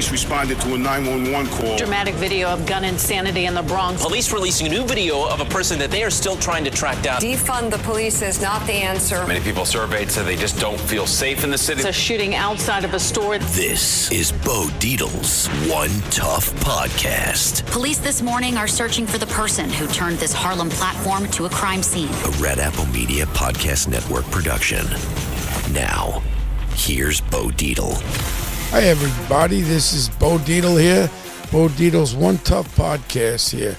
police responded to a 911 call. Dramatic video of gun insanity in the Bronx. Police releasing a new video of a person that they are still trying to track down. Defund the police is not the answer. Many people surveyed said they just don't feel safe in the city. It's a shooting outside of a store. This is Bo Dietl's One Tough Podcast. Police this morning are searching for the person who turned this Harlem platform to a crime scene. A Red Apple Media Podcast Network production. Now, here's Bo Dietl. Hi, everybody. This is Bo Dietl here. Bo Dietl's One Tough Podcast here.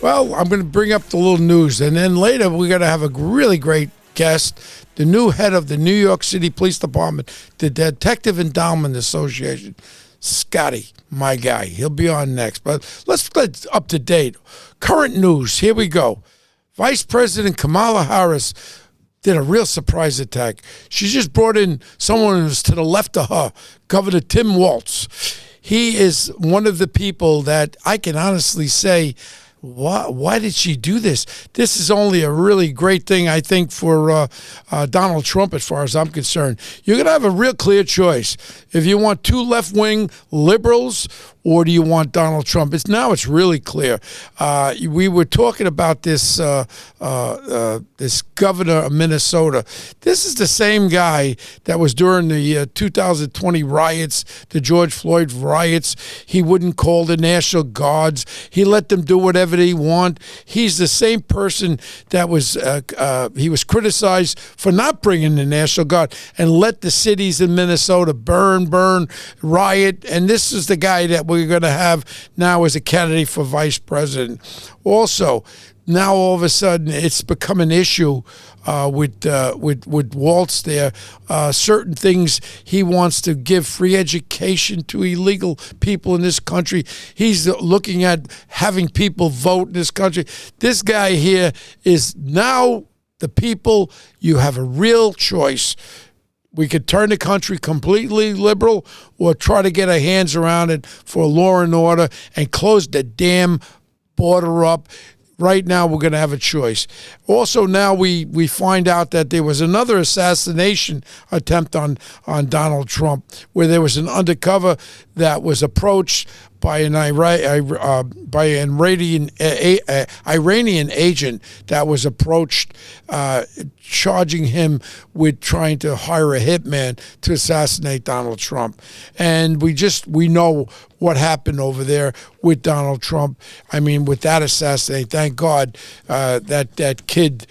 Well, I'm going to bring up the little news, and then later we're going to have a really great guest, the new head of the New York City Police Department, the Detective Endowment Association, Scotty, my guy. He'll be on next. But let's get up to date. Current news. Here we go. Vice President Kamala Harris did a real surprise attack. She just brought in someone who's to the left of her, Governor Tim Walz. He is one of the people that I can honestly say, why did she do this? This is only a really great thing, I think, for Donald Trump, as far as I'm concerned. You're going to have a real clear choice. If you want two left-wing liberals, or do you want Donald Trump? It's really clear. We were talking about this this governor of Minnesota. This is the same guy that was during the 2020 riots, the George Floyd riots. He wouldn't call the National Guards. He let them do whatever they want. He's the same person that was he was criticized for not bringing the National Guard and let the cities in Minnesota burn, riot. And this is the guy that we're going to have now as a candidate for vice president. Also, now all of a sudden it's become an issue with Walz there. Certain things he wants to give free education to illegal people in this country. He's looking at having people vote in this country. This guy here is now the people. You have a real choice. We could turn the country completely liberal or try to get our hands around it for law and order and close the damn border up. Right now, we're going to have a choice. Also, now we find out that there was another assassination attempt on Donald Trump, where there was an undercover that was approached by an Iranian agent that was approached, charging him with trying to hire a hitman to assassinate Donald Trump. And we know what happened over there with Donald Trump. I mean, with that assassination, thank God that kid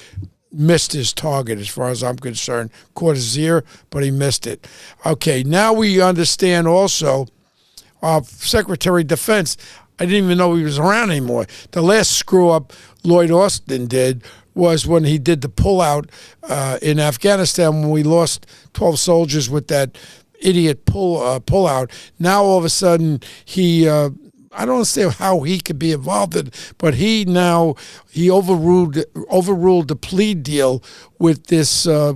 missed his target, as far as I'm concerned. Caught his ear, but he missed it. Okay, now we understand also Secretary of Defense. I didn't even know he was around anymore. The last screw-up Lloyd Austin did was when he did the pullout in Afghanistan when we lost 12 soldiers with that idiot pullout. Now all of a sudden he I don't understand how he could be involved in it, but he overruled the plea deal with this Al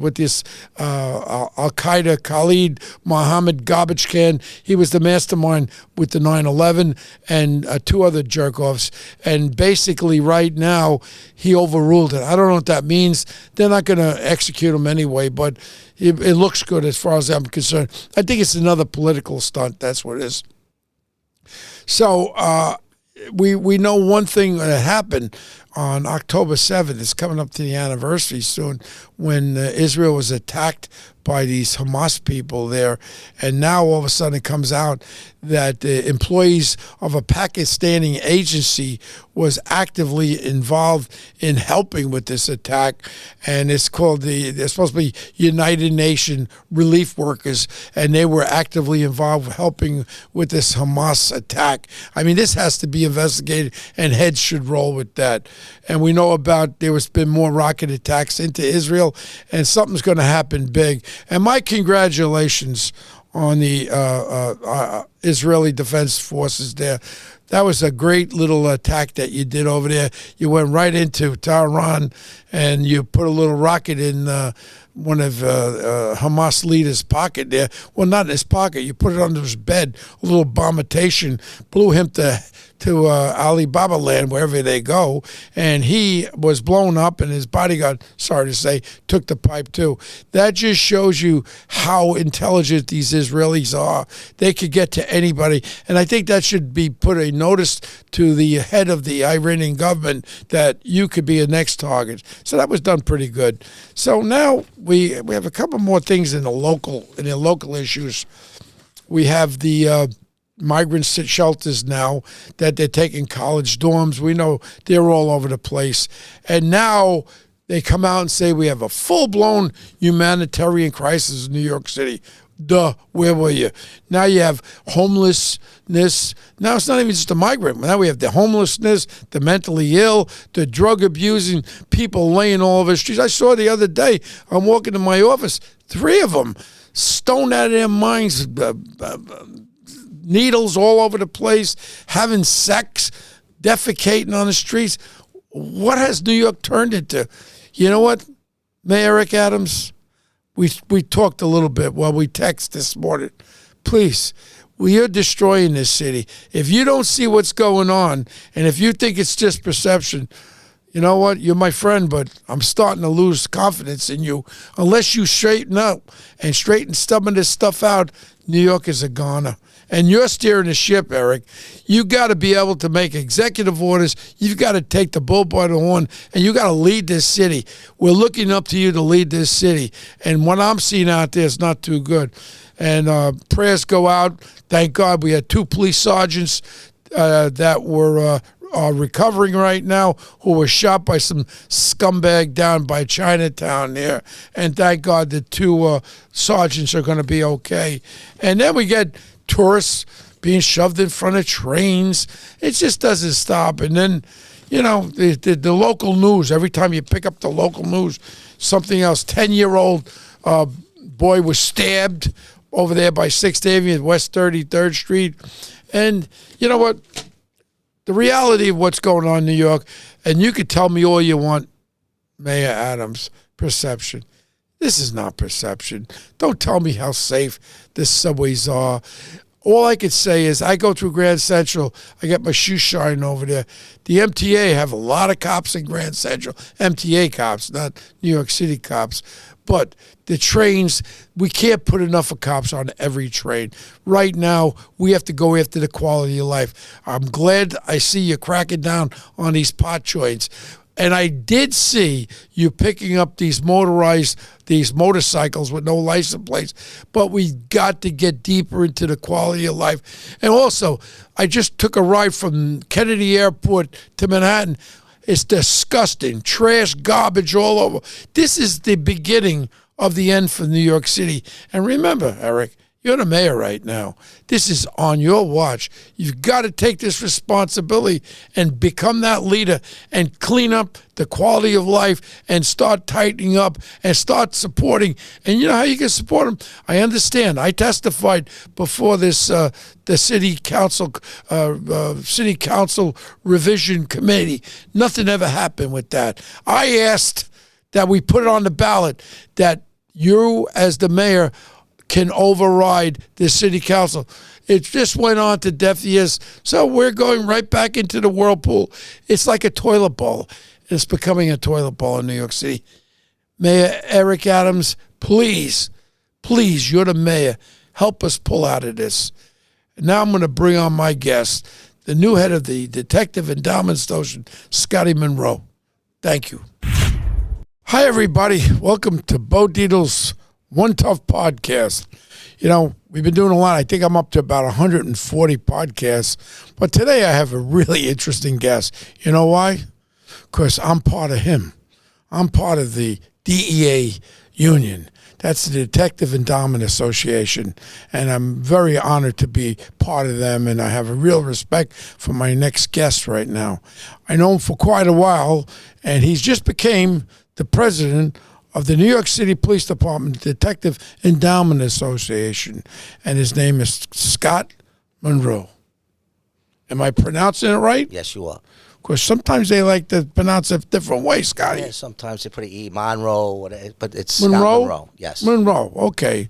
Qaeda Khalid Mohammed garbage can. He was the mastermind with the 9/11 and two other jerk-offs. And basically, right now, he overruled it. I don't know what that means. They're not going to execute him anyway, but it looks good as far as I'm concerned. I think it's another political stunt. That's what it is. So we know one thing that happened on October 7th. It's coming up to the anniversary soon, when Israel was attacked by these Hamas people there. And now all of a sudden it comes out that the employees of a Pakistani agency was actively involved in helping with this attack. And it's called they're supposed to be United Nations Relief Workers, and they were actively involved helping with this Hamas attack. I mean, this has to be investigated, and heads should roll with that. And we know about there's been more rocket attacks into Israel, and something's going to happen big. And my congratulations on the Israeli Defense Forces there. that was a great little attack that you did over there. You went right into Tehran, and you put a little rocket in one of Hamas leader's pocket there. Well, not in his pocket. You put it under his bed. A little bombardation blew him to Alibaba land, wherever they go, and he was blown up, and his bodyguard, sorry to say, took the pipe too. That just shows you how intelligent these Israelis are. They could get to anybody, and I think that should be put a notice to the head of the Iranian government that you could be a next target. So that was done pretty good. So now we have a couple more things in the local issues. We have the migrant shelters now that they're taking college dorms. We know they're all over the place. And now they come out and say we have a full-blown humanitarian crisis in New York City. Duh, where were you? Now you have homelessness. Now it's not even just a migrant. Now we have the homelessness, the mentally ill, the drug abusing people laying all over the streets. I saw the other day, I'm walking to my office, 3 of them stoned out of their minds, needles all over the place, having sex, defecating on the streets. What has New York turned into? You know what, Mayor Eric Adams? We talked a little bit while we text this morning. Please, we are destroying this city. If you don't see what's going on, and if you think it's just perception, you know what? You're my friend, but I'm starting to lose confidence in you. Unless you straighten up and straighten some of this stuff out, New York is a goner. And you're steering the ship, Eric. You got to be able to make executive orders. You've got to take the bull by the horn, and you got to lead this city. We're looking up to you to lead this city. And what I'm seeing out there is not too good. And prayers go out. Thank God we had 2 police sergeants that were are recovering right now, who were shot by some scumbag down by Chinatown there. And thank God the 2 sergeants are going to be okay. And then we get tourists being shoved in front of trains. It just doesn't stop. And then, you know, the local news, every time you pick up the local news, something else. 10-year-old boy was stabbed over there by 6th Avenue, West 33rd Street. And you know what? The reality of what's going on in New York, and you could tell me all you want, Mayor Adams, perception. This is not perception. Don't tell me how safe the subways are. All I could say is I go through Grand Central. I get my shoe shine over there. The MTA have a lot of cops in Grand Central. MTA cops, not New York City cops. But the trains, we can't put enough of cops on every train. Right now, we have to go after the quality of life. I'm glad I see you cracking down on these pot joints. And I did see you picking up these motorcycles with no license plates, but we got to get deeper into the quality of life. And also, I just took a ride from Kennedy Airport to Manhattan. It's disgusting. Trash, garbage all over. This is the beginning of the end for New York City. And remember, Eric, you're the mayor right now. This is on your watch. You've got to take this responsibility and become that leader and clean up the quality of life and start tightening up and start supporting. And you know how you can support them? I understand. I testified before this the city council revision committee. Nothing ever happened with that. I asked that we put it on the ballot that you, as the mayor, can override the city council. It just went on to deaf ears. So we're going right back into the whirlpool. It's like a toilet bowl. It's becoming a toilet bowl in New York City. Mayor Eric Adams, please, you're the mayor. Help us pull out of this. Now I'm going to bring on my guest, the new head of the Detective Endowment Association, Scott Munro. Thank you. Hi, everybody. Welcome to Bo Dietl's One Tough Podcast. You know, we've been doing a lot. I think I'm up to about 140 podcasts. But today I have a really interesting guest. You know why? Because I'm part of him. I'm part of the DEA union. That's the Detective Endowment Association. And I'm very honored to be part of them. And I have a real respect for my next guest right now. I know him for quite a while. And he's just became the president of the New York City Police Department Detective Endowment Association. And his name is Scott Munro. Am I pronouncing it right? Yes, you are. Of course, sometimes they like to pronounce it different ways, Scotty. Yeah, sometimes they put an E, Monroe, but it's Munro? Scott Munro. Yes. Munro, okay.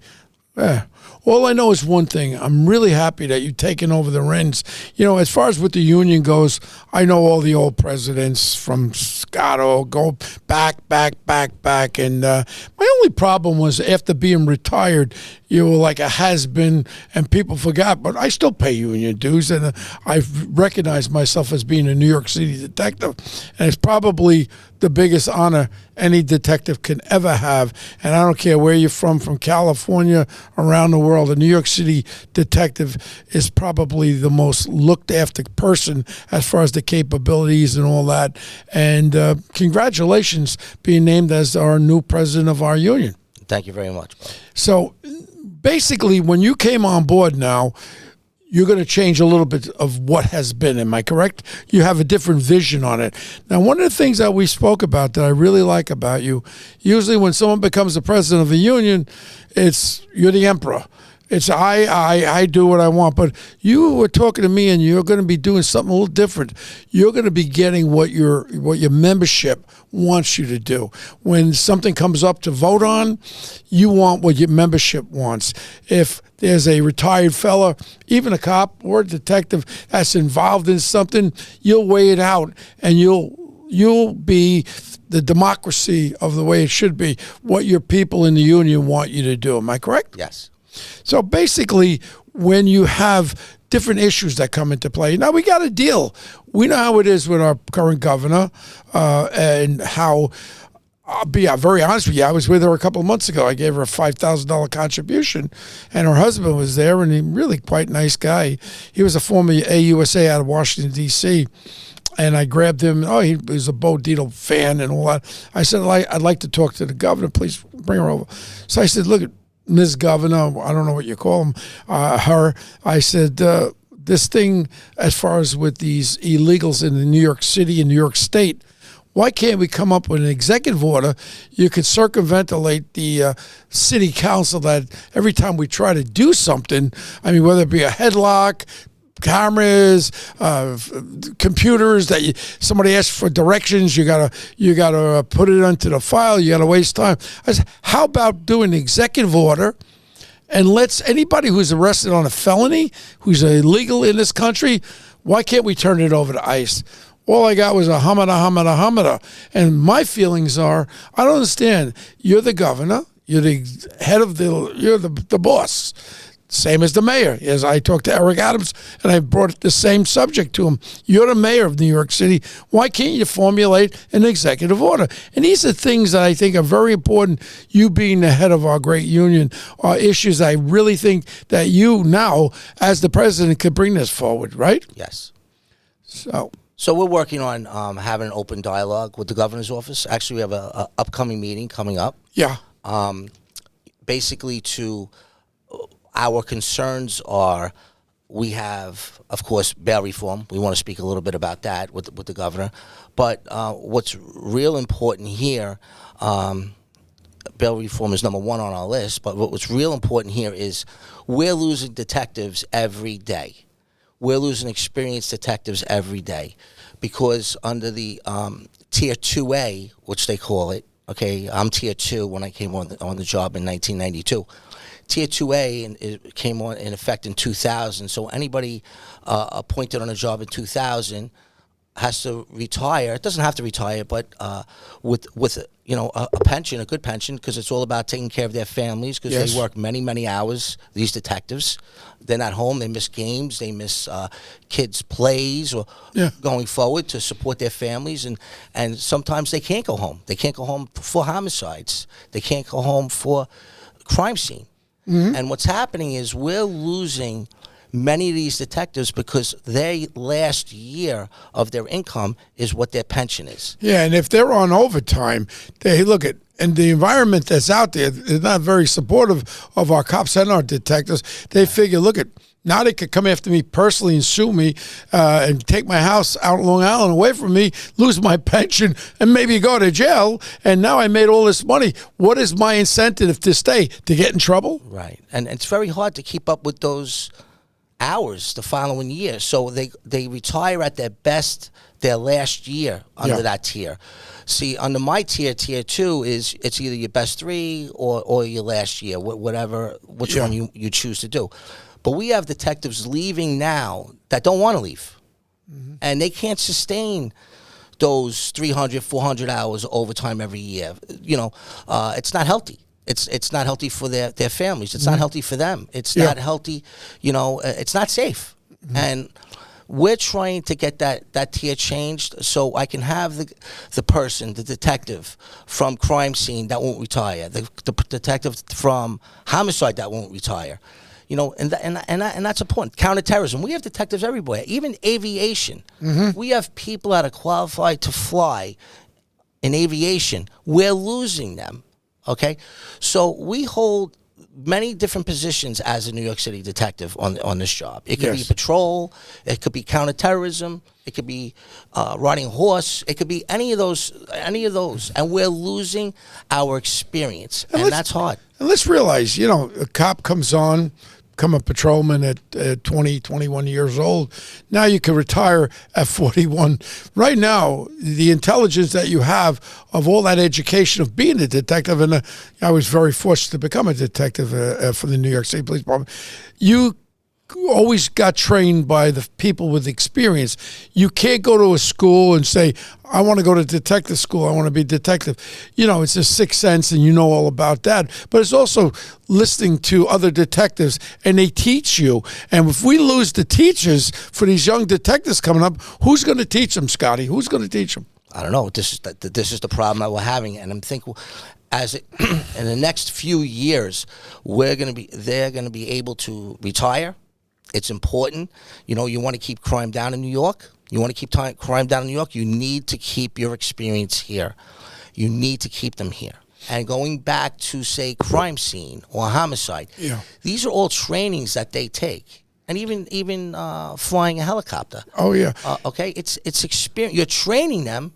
Yeah. All I know is one thing. I'm really happy that you've taken over the reins. You know, as far as with the union goes, I know all the old presidents from Scotto go back. And my only problem was after being retired, you were like a has-been and people forgot. But I still pay union dues, and I've recognized myself as being a New York City detective. And it's probably the biggest honor any detective can ever have. And I don't care where you're from California, around the world, a New York City detective is probably the most looked after person as far as the capabilities and all that. And congratulations being named as our new president of our union. Thank you very much, bro. So basically, when you came on board now, you're going to change a little bit of what has been. Am I correct? You have a different vision on it. Now, one of the things that we spoke about that I really like about you, usually when someone becomes the president of a union, it's you're the emperor. It's I do what I want. But you were talking to me, and you're going to be doing something a little different. You're going to be getting what your membership wants you to do. When something comes up to vote on, you want what your membership wants. If there's a retired fella, even a cop or a detective that's involved in something, you'll weigh it out, and you'll be the democracy of the way it should be, what your people in the union want you to do. Am I correct? Yes. So basically, when you have different issues that come into play, now we got to deal. We know how it is with our current governor and how, I'll be very honest with you, I was with her a couple of months ago. I gave her a $5,000 contribution, and her husband was there, and he really quite nice guy. He was a former AUSA out of Washington, D.C., and I grabbed him. Oh, he was a Bo Dietl fan and all that. I said, I'd like to talk to the governor. Please bring her over. So I said, look, Ms. Governor, I don't know what you call him, her. I said, this thing, as far as with these illegals in New York City and New York State, why can't we come up with an executive order? You could circumventilate the city council that every time we try to do something, I mean, whether it be a headlock, cameras, computers that somebody asks for directions, you gotta put it onto the file. You gotta waste time. I said, how about doing an executive order and lets anybody who's arrested on a felony, who's illegal in this country, why can't we turn it over to ICE? All I got was a hamada. And my feelings are, I don't understand. You're the governor. You're the head of you're the boss. Same as the mayor. As I talked to Eric Adams, and I brought the same subject to him. You're the mayor of New York City. Why can't you formulate an executive order? And these are things that I think are very important. You being the head of our great union are issues I really think that you now, as the president, could bring this forward, right? Yes. So we're working on having an open dialogue with the governor's office. Actually, we have a upcoming meeting coming up. Yeah. Basically, our concerns are, we have, of course, bail reform. We want to speak a little bit about that with the governor. But what's real important here, bail reform is number one on our list, but what's real important here is we're losing detectives every day. We're losing experienced detectives every day because under the Tier 2A, which they call it, okay, I'm Tier 2 when I came on the job in 1992. Tier 2A and it came on in effect in 2000. So anybody appointed on a job in 2000 has to retire. It doesn't have to retire, but with a pension, a good pension, because it's all about taking care of their families. Because Yes. they work many hours. These detectives, they're not home. They miss games. They miss kids' plays or going forward to support their families. And sometimes they can't go home. They can't go home for homicides. They can't go home for crime scene. Mm-hmm. And what's happening is we're losing many of these detectives because their last year of their income is what their pension is. Yeah, and if they're on overtime, they look at, and the environment that's out there is not very supportive of our cops and our detectives. They figure, look at, now they could come after me personally and sue me and take my house out on Long Island away from me, lose my pension, and maybe go to jail. And now I made all this money. What is my incentive to stay? To get in trouble? Right. And it's very hard to keep up with those hours the following year. So they retire at their last year under that tier. See, under my tier 2 it's either your best 3 or your last year, which one you choose to do. But we have detectives leaving now that don't want to leave. And they can't sustain those 300, 400 hours overtime every year. It's not healthy. It's not healthy for their families. It's not healthy for them. It's not healthy. It's not safe. And we're trying to get that tier changed so I can have the person, the detective from crime scene that won't retire, the detective from homicide that won't retire. And that's important. Counterterrorism. We have detectives everywhere. Even aviation. We have people that are qualified to fly in aviation. We're losing them. Okay, so we hold many different positions as a New York City detective on this job. It could be patrol, it could be counterterrorism, it could be riding a horse, it could be any of those, and we're losing our experience, and that's hard. And let's realize, a cop comes on, become a patrolman at 20, 21 years old. Now you can retire at 41. Right now, the intelligence that you have of all that education of being a detective, and I was very fortunate to become a detective for the New York City Police Department, you always got trained by the people with experience. You can't go to a school and say, I want to go to detective school, I want to be a detective. It's a sixth sense and you know all about that. But it's also listening to other detectives and they teach you. And if we lose the teachers for these young detectives coming up, who's going to teach them, Scotty? Who's going to teach them? I don't know. This is the problem that we're having. And I'm thinking in the next few years, they're going to be able to retire. It's important. You want to keep crime down in New York. You want to keep crime down in New York. You need to keep your experience here. You need to keep them here. And going back to, say, crime scene or homicide, these are all trainings that they take. And even flying a helicopter. Oh, yeah. Okay? It's experience. You're training them.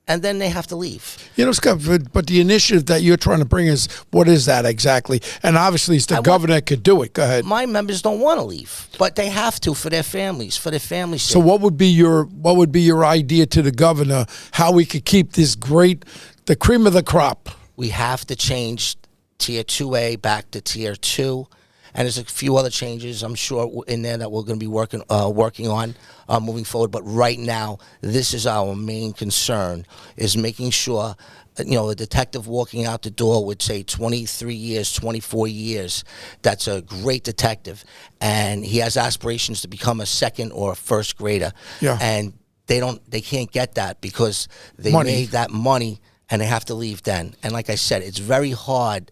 And then they have to leave. Scott, but the initiative that you're trying to bring is, what is that exactly? And obviously it's the governor that could do it. Go ahead. My members don't want to leave, but they have to for their families' sake. So what would be your idea to the governor, how we could keep this the cream of the crop? We have to change tier 2A back to tier 2. And there's a few other changes, I'm sure, in there that we're going to be working on moving forward. But right now, this is our main concern, is making sure, a detective walking out the door would say 23 years, 24 years, that's a great detective. And he has aspirations to become a second or a first grader. Yeah. And they can't get that because they made that money and they have to leave then. And like I said, it's very hard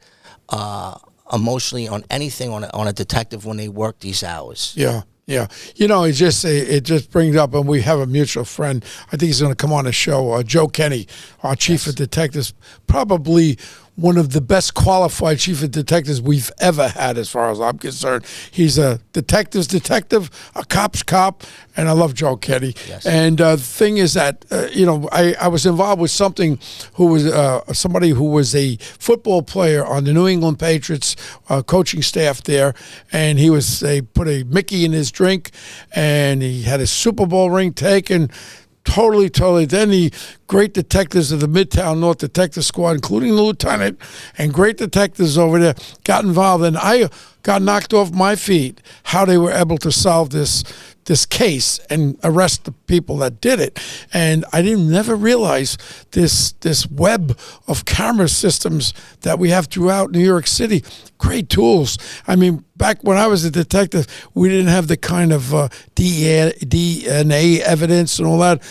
emotionally on anything on a detective when they work these hours. Yeah. It just brings up, and we have a mutual friend. I think he's going to come on the show. Joe Kenny, our chief of detectives, probably one of the best qualified chief of detectives we've ever had, as far as I'm concerned. He's a detective's detective, a cop's cop, and I love Joe Kenny. Yes. And the thing is that, I was involved with somebody who was a football player on the New England Patriots coaching staff there, and they put a Mickey in his drink, and he had his Super Bowl ring taken. Totally. Then the great detectives of the Midtown North Detective Squad, including the lieutenant and great detectives over there, got involved. And I got knocked off my feet how they were able to solve this case and arrest the people that did it. And I never realize this web of camera systems that we have throughout New York City. Great tools. I mean, back when I was a detective, we didn't have the kind of DNA evidence and all that.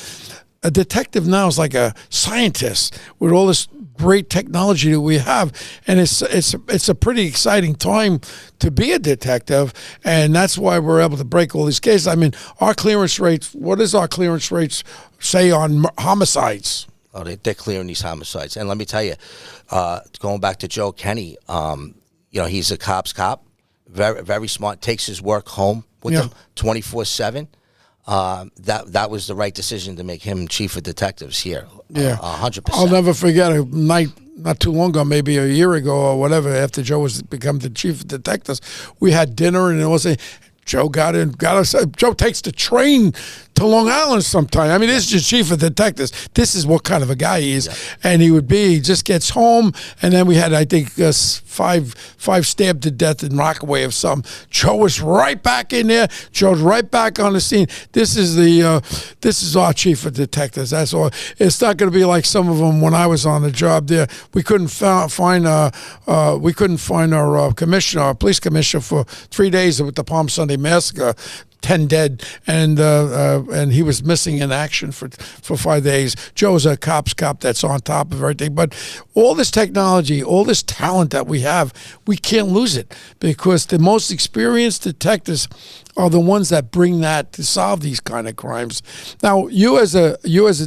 A detective now is like a scientist with all this great technology that we have, and it's a pretty exciting time to be a detective, and that's why we're able to break all these cases. I mean, our clearance rates. What does our clearance rates say on homicides? Oh, they're clearing these homicides, and let me tell you, going back to Joe Kenny, he's a cop's cop, very very smart, takes his work home with him 24/7. That was the right decision to make him chief of detectives here. 100%. I'll never forget a night not too long ago, maybe a year ago or whatever, after Joe was become the chief of detectives. We had dinner, and it was Joe got us. Joe takes the train to Long Island sometime. I mean, this is your chief of detectives. This is what kind of a guy he is. Yeah. And he just gets home, and then we had, I think, five stabbed to death in Rockaway of some. Joe was right back in there. Joe's right back on the scene. This is our chief of detectives. That's all. It's not going to be like some of them when I was on the job there. We couldn't find our commissioner, our police commissioner, for 3 days with the Palm Sunday massacre. 10 dead, and he was missing in action for 5 days. Joe's a cop that's on top of everything. But all this technology, all this talent that we have, we can't lose it, because the most experienced detectives are the ones that bring that to solve these kind of crimes. Now, you as a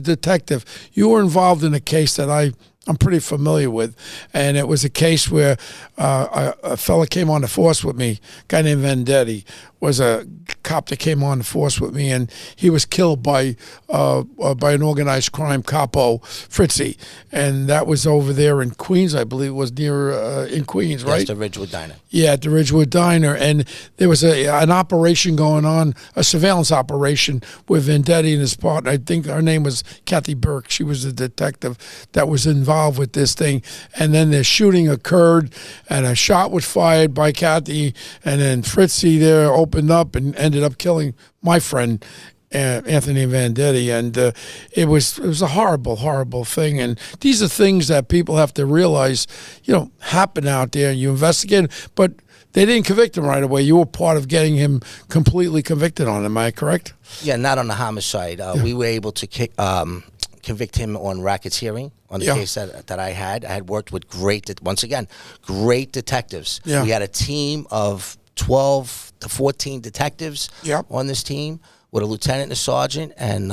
detective, you were involved in a case that I'm pretty familiar with, and it was a case where a fella came on the force with me, a guy named Vendetti, was a cop that came on the force with me, and he was killed by an organized crime capo, Fritzy, and that was over there in Queens, I believe it was near in Queens, right? Yes, the Ridgewood Diner. Yeah, at the Ridgewood Diner, and there was an operation going on, a surveillance operation with Vendetti and his partner. I think her name was Kathy Burke. She was a detective that was involved with this thing, and then the shooting occurred, and a shot was fired by Kathy, and then Fritzy there opened up and ended up killing my friend Anthony Vendetti, and it was a horrible thing. And these are things that people have to realize, happen out there. You investigate, but they didn't convict him right away. You were part of getting him completely convicted on it. Am I correct? Yeah, not on the homicide. We were able to convict him on racketeering on the case that I had. I had worked with great detectives. Yeah. We had a team of 12 to 14 detectives on this team, with a lieutenant and a sergeant, and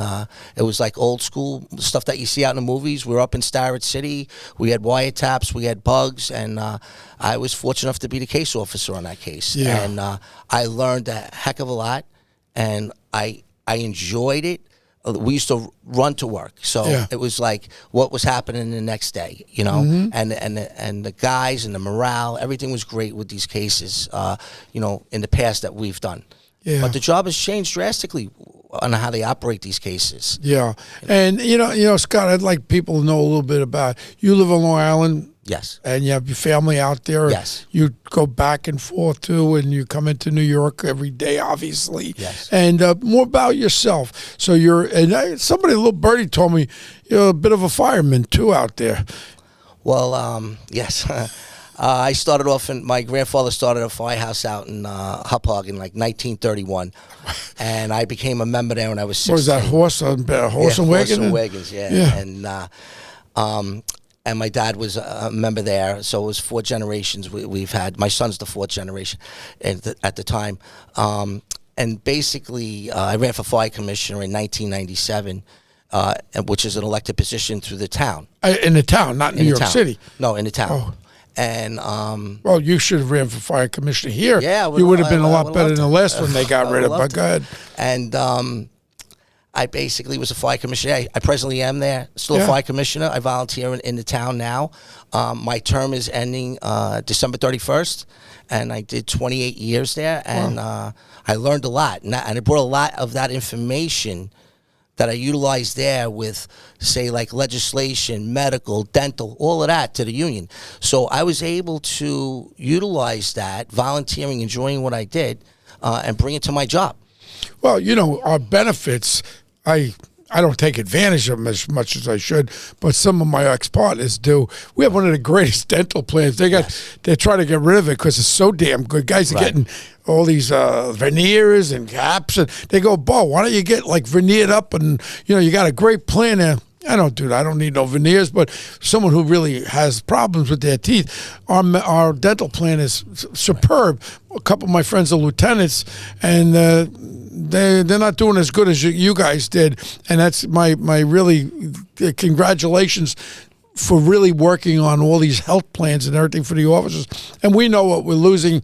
it was like old school stuff that you see out in the movies. We were up in Starrett City. We had wiretaps, we had bugs, and I was fortunate enough to be the case officer on that case. Yeah. And I learned a heck of a lot, and I enjoyed it. We used to run to work, so it was like what was happening the next day, and the guys and the morale, everything was great with these cases, in the past that we've done. Yeah. But the job has changed drastically on how they operate these cases. Yeah, and Scott, I'd like people to know a little bit about. You live on Long Island. Yes. And you have your family out there. Yes. You go back and forth too, and you come into New York every day, obviously. Yes. And more about yourself. So a little birdie told me you're a bit of a fireman too out there. Well, yes. I started off, my grandfather started a firehouse out in Hauppauge in like 1931, and I became a member there when I was 16. What was that, horse and wagon? Horse and wagons, yeah. And my dad was a member there, so it was 4 generations we've had. My son's the 4th generation at the time. And basically, I ran for fire commissioner in 1997, which is an elected position through the town. In the town, not in New York City? No, in the town. Oh. And well, you should have ran for fire commissioner here. Yeah, you would have been a lot better than the last one they got rid of. But go ahead. And I basically was a fire commissioner. I presently am there, still a fire commissioner. I volunteer in the town now. My term is ending December 31st, and I did 28 years there, and I learned a lot, and I brought a lot of that information that I utilized there with, say, like legislation, medical, dental, all of that to the union. So I was able to utilize that, volunteering, enjoying what I did, and bring it to my job. Well, our benefits, I don't take advantage of them as much as I should, but some of my ex-partners do. We have one of the greatest dental plans. They're trying to get rid of it because it's so damn good. Guys are getting all these veneers and caps, and they go, Bo, why don't you get like veneered up, and you got a great plan there. I don't do that. I don't need no veneers, but someone who really has problems with their teeth, our dental plan is superb. A couple of my friends are lieutenants, and they're not doing as good as you guys did, and that's my really congratulations for really working on all these health plans and everything for the officers. And we know what we're losing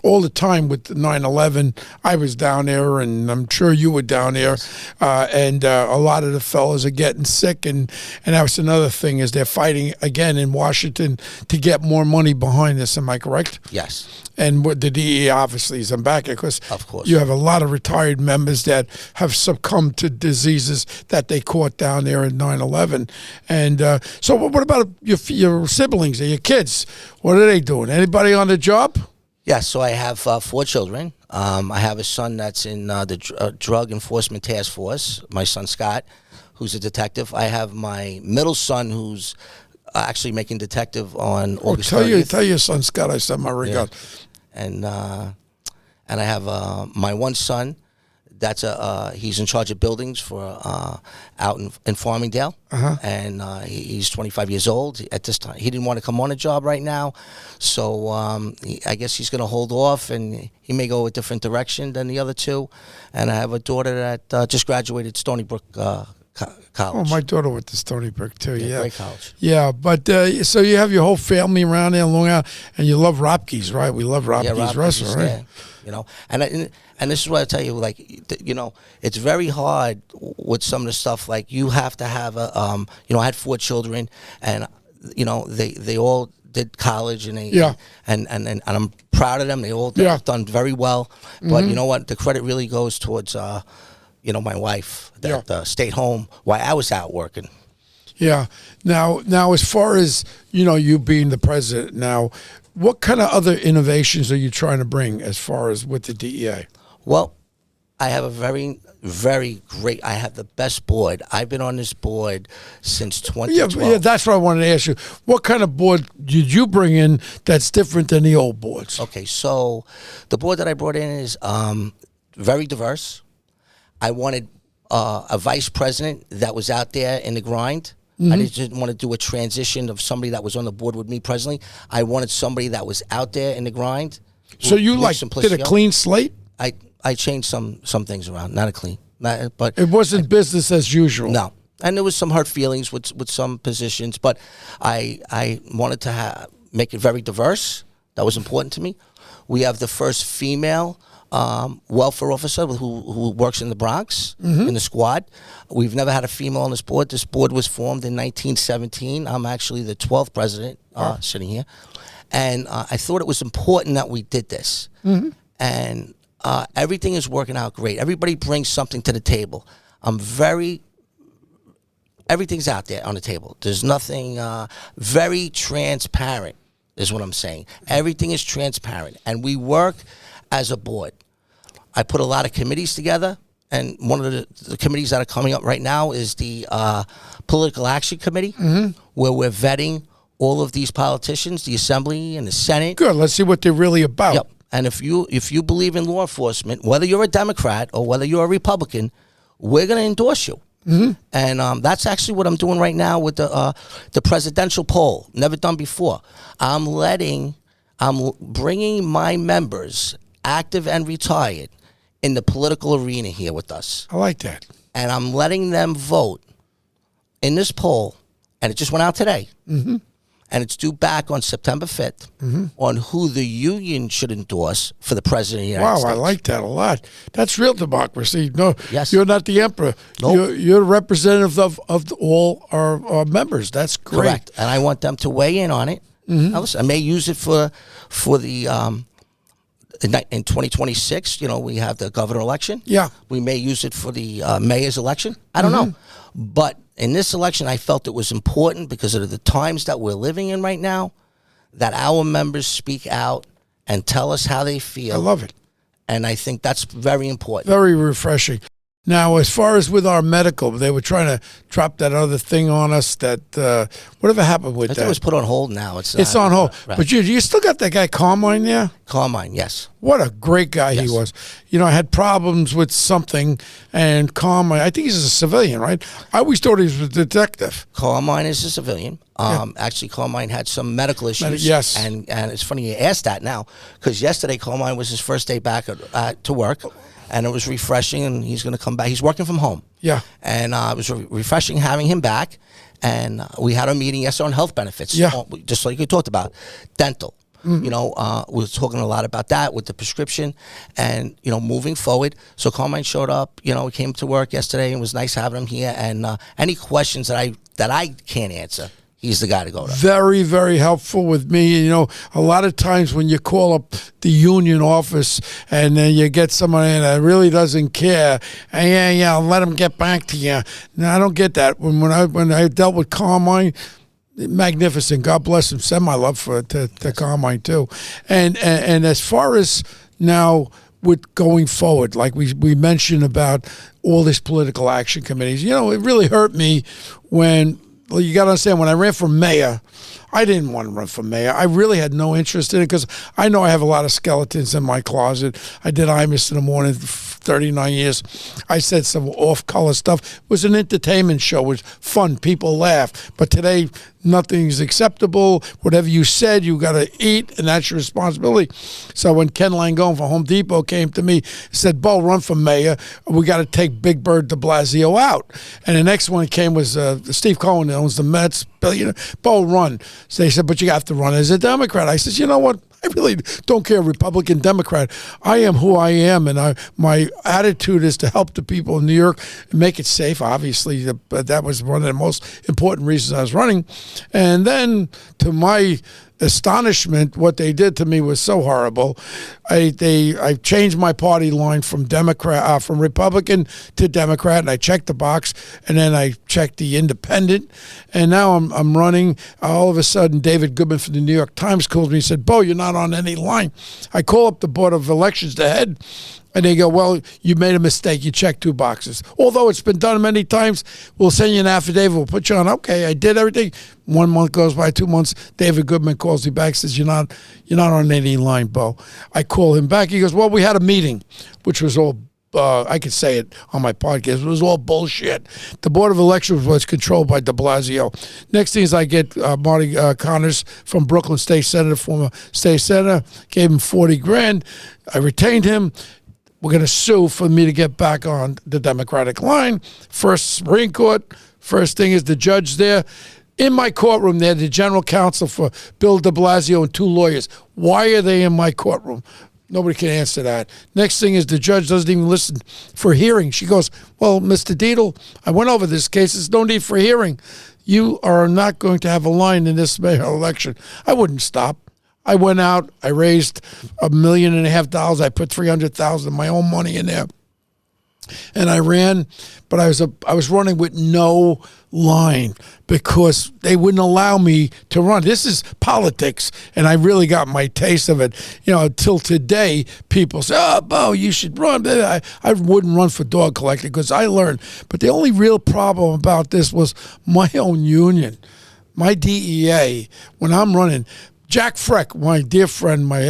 all the time with the 9/11. I was down there, and I'm sure you were down there. And a lot of the fellas are getting sick, and that's another thing is they're fighting again in Washington to get more money behind this. Am I correct? Yes. And what the DEA obviously is back because Of course. you have a lot of retired members that have succumbed to diseases that they caught down there in 9/11. And so what about your siblings or your kids? What are they doing? Anybody on the job? Yeah, so I have 4 children. I have a son that's in the Drug Enforcement Task Force, my son Scott, who's a detective. I have my middle son who's actually making detective on August 30th. Tell your son Scott I sent my regard. And I have my one son that's he's in charge of buildings for out in Farmingdale, and he's 25 years old at this time. He didn't want to come on a job right now, so I guess he's going to hold off, and he may go a different direction than the other two. And I have a daughter that just graduated Stony Brook College. Oh, my daughter went to Stony Brook too. Yeah, great college. Yeah, but so you have your whole family around there in Long Island, and you love Ropke's, right? We love Ropke's restaurant, right? Yeah, you know, and this is what I tell you, like, you know, it's very hard with some of the stuff. Like, you have to have a, you know, I had 4 children, and you know, they all did college, and and I'm proud of them. They all done very well. But you know what? The credit really goes towards you know, my wife that stayed home while I was out working. Yeah. Now, as far as, you know, you being the president now, what kind of other innovations are you trying to bring as far as with the DEA? Well, I have a very, very great, I have the best board. I've been on this board since 2012. Yeah, that's what I wanted to ask you. What kind of board did you bring in that's different than the old boards? Okay, so the board that I brought in is very diverse. I wanted a vice president that was out there in the grind. I didn't want to do a transition of somebody that was on the board with me presently. I wanted somebody that was out there in the grind. So you did a clean slate? I changed some things around, not a clean, but it wasn't business as usual. No, and there was some hurt feelings with some positions, but I wanted to make it very diverse. That was important to me. We have the first female welfare officer who works in the Bronx in the squad. We've never had a female on this board. This board was formed in 1917. I'm actually the 12th president sitting here, and I thought it was important that we did this. And everything is working out great. Everybody brings something to the table. Everything's out there on the table. There's nothing very transparent is what I'm saying. Everything is transparent, and we work as a board. I put a lot of committees together, and one of the committees that are coming up right now is the Political Action Committee, where we're vetting all of these politicians, the Assembly and the Senate. Good. Let's see what they're really about. Yep. And if you believe in law enforcement, whether you're a Democrat or whether you're a Republican, we're going to endorse you. And that's actually what I'm doing right now with the presidential poll. Never done before. I'm bringing my members, active and retired, in the political arena here with us. I like that. And I'm letting them vote in this poll, and it just went out today. And it's due back on September 5th on who the union should endorse for the president of the United States. Wow, I like that a lot. That's real democracy. No, Yes. You're not the emperor. Nope. You're a representative of all our members. That's great. Correct. And I want them to weigh in on it. Now, listen, I may use it for the in 2026. You know, we have the governor election. Yeah. We may use it for the mayor's election. I don't know. But in this election, I felt it was important because of the times that we're living in right now, that our members speak out and tell us how they feel. I love it. And I think that's very important. Very refreshing. Now, as far as with our medical, they were trying to drop that other thing on us. That whatever happened with I think that? it was put on hold now. It's on hold. Right. But you still got that guy Carmine there? Carmine, yes. What a great guy he Yes. was. You know, I had problems with something, and Carmine, I think he's a civilian, right? I always thought he was a detective. Carmine is a civilian. Actually, Carmine had some medical issues. Yes. And it's funny you asked that now, because yesterday Carmine was his first day back to work, and it was refreshing, and he's going to come back. He's working from home. Yeah. And it was refreshing having him back, and we had a meeting yesterday on health benefits. Yeah. Just like you talked about. Dental. You know, we were talking a lot about that with the prescription and, you know, moving forward. So Carmine showed up, you know, he came to work yesterday and it was nice having him here. And any questions that I can't answer, he's the guy to go to. Very, very helpful with me. You know, a lot of times when you call up the union office and then you get somebody that really doesn't care, and yeah, I'll let him get back to you. No, I don't get that. When I dealt with Carmine, magnificent. God bless him. Send my love to Carmine too. And as far as now with going forward, like we mentioned about all these political action committees, you know, it really hurt me when. Well, you got to understand, when I ran for mayor, I didn't want to run for mayor. I really had no interest in it because I know I have a lot of skeletons in my closet. I did Imus in the morning, 39 years. I said some off-color stuff. It was an entertainment show. It was fun. People laughed. But today, nothing's acceptable. Whatever you said, you got to eat, and that's your responsibility. So when Ken Langone from Home Depot came to me, he said, Bo, run for mayor. We got to take Big Bird de Blasio out. And the next one came was Steve Cohen, that owns the Mets, billionaire. Bo, run. So they said, but you have to run as a Democrat. I said, you know what? I really don't care, Republican, Democrat. I am who I am, and my attitude is to help the people in New York and make it safe, obviously. That was one of the most important reasons I was running. And then, to my astonishment, what they did to me was so horrible. I changed my party line from Republican to Democrat, and I checked the box, and then I checked the independent, and now I'm running. All of a sudden, David Goodman from the New York Times calls me and said, Bo, you're not on any line. I call up the Board of Elections, the head, and they go, well, you made a mistake. You checked 2 boxes. Although it's been done many times, we'll send you an affidavit. We'll put you on. Okay, I did everything. 1 month goes by, 2 months. David Goodman calls me back, says, you're not on any line, Bo. I call him back. He goes, well, we had a meeting, which was all, I could say it on my podcast, it was all bullshit. The Board of Elections was controlled by de Blasio. Next thing is I get Marty Connors from Brooklyn State Senator, former state senator, gave him $40,000. I retained him. We're going to sue for me to get back on the Democratic line. First Supreme Court. First thing is the judge there. In my courtroom there, the general counsel for Bill de Blasio and 2 lawyers. Why are they in my courtroom? Nobody can answer that. Next thing is the judge doesn't even listen for hearing. She goes, well, Mr. Dietl, I went over this case. There's no need for hearing. You are not going to have a line in this mayor election. I wouldn't stop. I went out, I raised $1.5 million. I put $300,000 of my own money in there. And I ran, but I was running with no line because they wouldn't allow me to run. This is politics, and I really got my taste of it. You know, until today, people say, oh, Bo, you should run. I wouldn't run for dog collecting because I learned. But the only real problem about this was my own union, my DEA, when I'm running. Jack Freck, my dear friend, my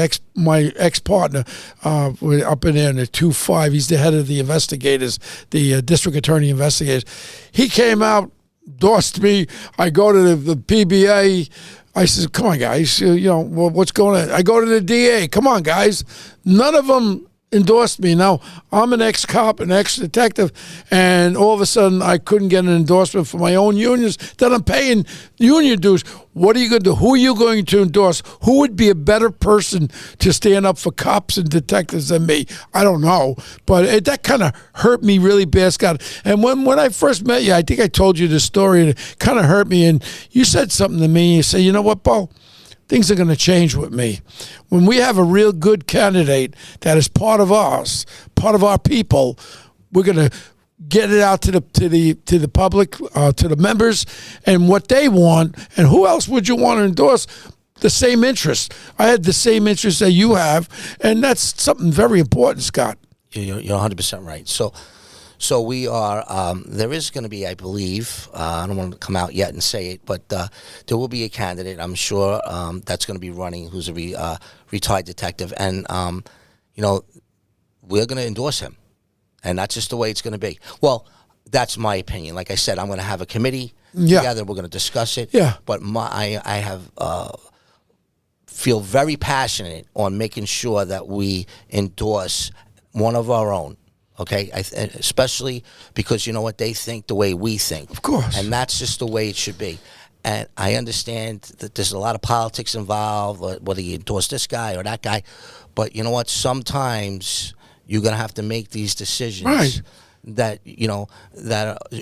ex-partner, up in there in the 2-5. He's the head of the investigators, the district attorney investigators. He came out, endorsed me. I go to the PBA. I said, come on, guys. You know, what's going on? I go to the DA. Come on, guys. None of them endorsed me. Now, I'm an ex-cop, an ex-detective, and all of a sudden I couldn't get an endorsement for my own unions that I'm paying union dues. What are you going to do? Who are you going to endorse? Who would be a better person to stand up for cops and detectives than me? I don't know, but that kind of hurt me really bad, Scott. And when I first met you, I think I told you the story, and it kind of hurt me, and you said something to me. You said, you know what, Bo? Things are going to change with me. When we have a real good candidate that is part of us, part of our people, we're going to get it out to the public, to the members, and what they want. And who else would you want to endorse? The same interest. I had the same interest that you have, and that's something very important, Scott. You're 100% right. So we are, there is going to be, I believe, I don't want to come out yet and say it, but there will be a candidate, I'm sure, that's going to be running who's a retired detective. And, you know, we're going to endorse him. And that's just the way it's going to be. Well, that's my opinion. Like I said, I'm going to have a committee together. We're going to discuss it. Yeah. But I have feel very passionate on making sure that we endorse one of our own. Okay, especially because you know what, they think the way we think. Of course. And that's just the way it should be. And I understand that there's a lot of politics involved, whether you endorse this guy or that guy. But you know what? Sometimes you're going to have to make these decisions. Right. That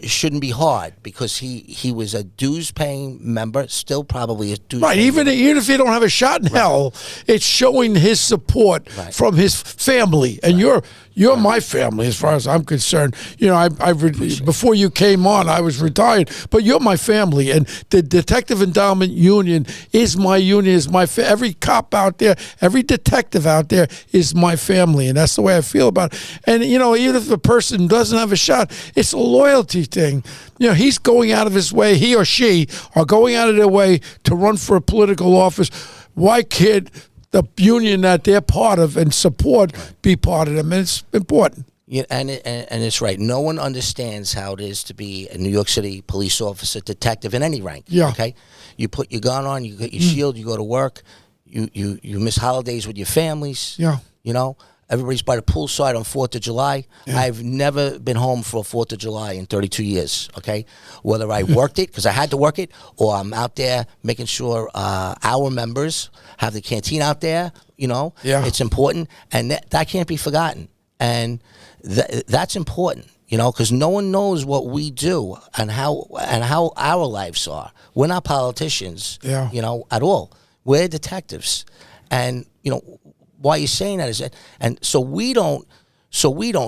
shouldn't be hard, because he was a dues paying member, still probably a dues. Right, even if you don't have a shot in hell, it's showing his support from his family, and you're my family as far as I'm concerned. You know, before you came on, I was retired, but you're my family, and the Detective Endowment Union is my union. Is my every cop out there, every detective out there is my family, and that's the way I feel about it. And you know, even if a person doesn't have a shot, it's a loyalty thing. You know, he's going out of his way, he or she are going out of their way to run for a political office. Why can't the union that they're part of and support be part of them? And it's important. Yeah, and it's right. No one understands how it is to be a New York City police officer, detective in any rank. Yeah. Okay, you put your gun on, you get your shield, you go to work, you miss holidays with your families. Yeah. You know, everybody's by the poolside on 4th of July. Yeah. I've never been home for 4th of July in 32 years, okay? Whether I worked it, because I had to work it, or I'm out there making sure our members have the canteen out there, you know? Yeah. It's important, and that can't be forgotten. And that's important, you know, because no one knows what we do and how our lives are. We're not politicians, you know, at all. We're detectives. And, you know, why you're saying that is that, and so we don't,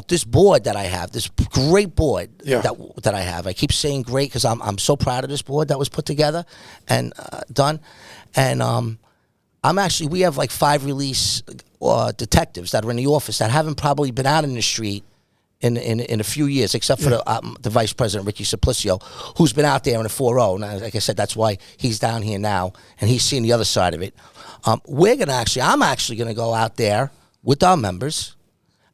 this board that I have, this great board that I have, I keep saying great because I'm so proud of this board that was put together and done. And we have like 5 release detectives that are in the office that haven't probably been out in the street in a few years, except for the Vice President, Ricky Simplicio, who's been out there in a 4-0. And like I said, that's why he's down here now, and he's seeing the other side of it. I'm actually going to go out there with our members,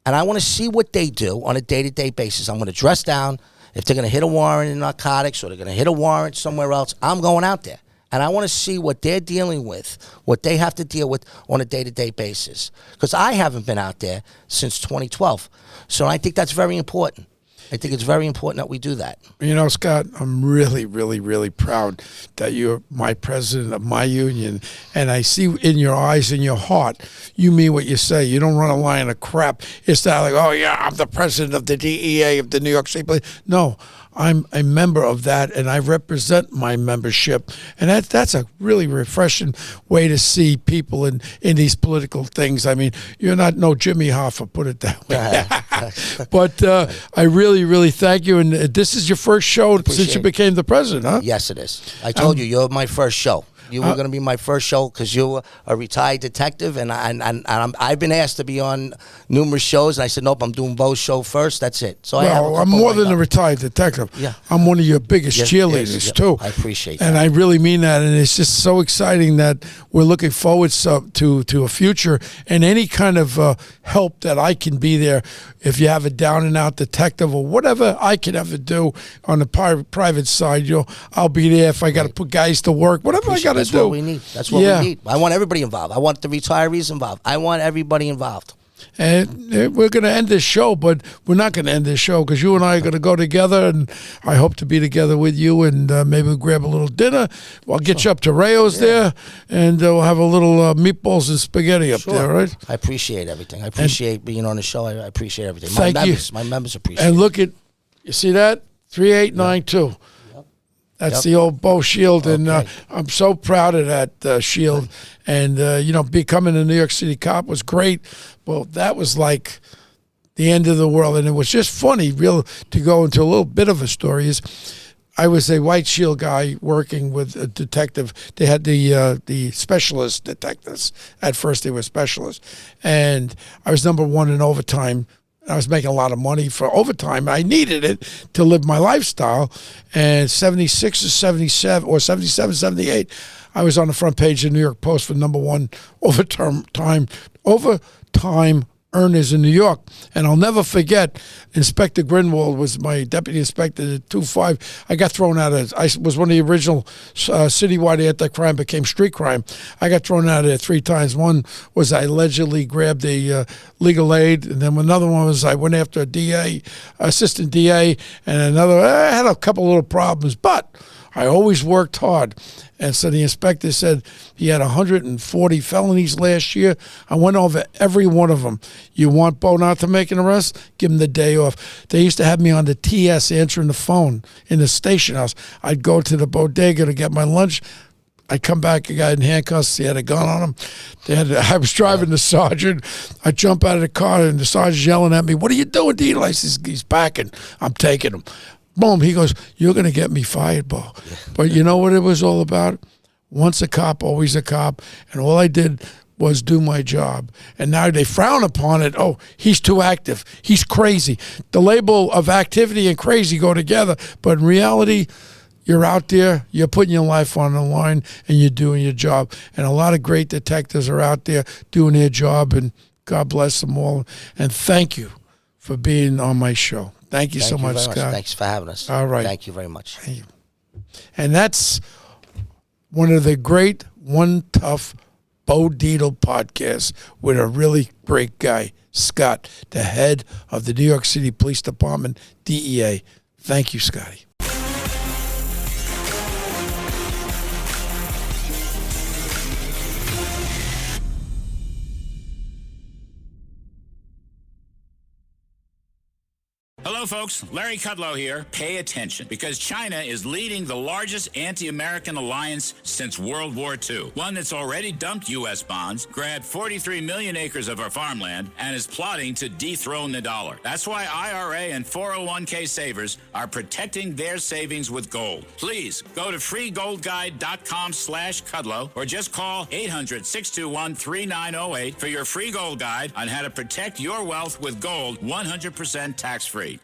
and I want to see what they do on a day-to-day basis. I'm going to dress down. If they're going to hit a warrant in narcotics or they're going to hit a warrant somewhere else, I'm going out there. And I want to see what they're dealing with, what they have to deal with on a day-to-day basis. Because I haven't been out there since 2012. So I think that's very important. I think it's very important that we do that. You know, Scott, I'm really, really, really proud that you're my president of my union. And I see in your eyes and your heart, you mean what you say. You don't run a line of crap. It's not like, oh, yeah, I'm the president of the DEA of the New York State Police. No, I'm a member of that, and I represent my membership. And that's a really refreshing way to see people in these political things. I mean, you're not no Jimmy Hoffa, put it that way. But I really, really thank you. And this is your first show since you became the president, huh? Yes, it is. I told you, you're my first show. You were going to be my first show because you're a retired detective, and I've been asked to be on numerous shows, and I said, nope, I'm doing Bo's show first. That's it. So I'm more than a retired detective. Yeah. I'm one of your biggest cheerleaders, too. I appreciate that. And I really mean that, and it's just so exciting that we're looking forward to a future, and any kind of help that I can be there. If you have a down-and-out detective or whatever I can ever do on the private side, I'll be there. If I got to put guys to work, whatever I got to do. That's what we need. That's what we need. I want everybody involved. I want the retirees involved. I want everybody involved. And we're going to end this show, but we're not going to end this show because you and I are going to go together, and I hope to be together with you, and maybe we'll grab a little dinner. I'll get you up to Rayo's there, and we'll have a little meatballs and spaghetti up there, right? I appreciate everything. I appreciate being on the show. I appreciate everything. My members appreciate it. And look you see that? 3892. That's the old Bo shield, and I'm so proud of that shield. And, becoming a New York City cop was great. Well, that was like the end of the world. And it was just funny, to go into a little bit of a story is I was a white shield guy working with a detective. They had the specialist detectives. At first, they were specialists. And I was number 1 in overtime. I was making a lot of money for overtime. I needed it to live my lifestyle. And 76 or 77 or 77, 78, I was on the front page of the New York Post for number 1 overtime earners in New York. And I'll never forget, Inspector Grinwald was my deputy inspector at 2-5. I got thrown out of, I was one of the original citywide anti-crime, became street crime. I got thrown out of there 3 times. One was I allegedly grabbed a legal aid, and then another one was I went after a DA, assistant DA, and another, I had a couple little problems, but I always worked hard. And so the inspector said he had 140 felonies last year. I went over every one of them. You want Bo not to make an arrest? Give him the day off. They used to have me on the TS answering the phone in the station house. I'd go to the bodega to get my lunch. I'd come back, a guy in handcuffs, he had a gun on him. I was driving the sergeant. I jump out of the car, and the sergeant's yelling at me, "What are you doing, Dietl?" I says, "He's packing. I'm taking him." Boom, he goes, "You're going to get me fired, Bo." But you know what it was all about? Once a cop, always a cop. And all I did was do my job. And now they frown upon it. Oh, he's too active. He's crazy. The label of activity and crazy go together. But in reality, you're out there, you're putting your life on the line, and you're doing your job. And a lot of great detectives are out there doing their job, and God bless them all. And thank you for being on my show. Thank you so much, Scott. Thanks for having us. All right. Thank you very much. And that's one of the great One Tough Bo Dietl podcasts with a really great guy, Scott, the head of the New York City Police Department, DEA. Thank you, Scotty. Hello, folks. Larry Kudlow here. Pay attention, because China is leading the largest anti-American alliance since World War II. One that's already dumped U.S. bonds, grabbed 43 million acres of our farmland, and is plotting to dethrone the dollar. That's why IRA and 401k savers are protecting their savings with gold. Please go to freegoldguide.com/Kudlow or just call 800-621-3908 for your free gold guide on how to protect your wealth with gold 100% tax-free.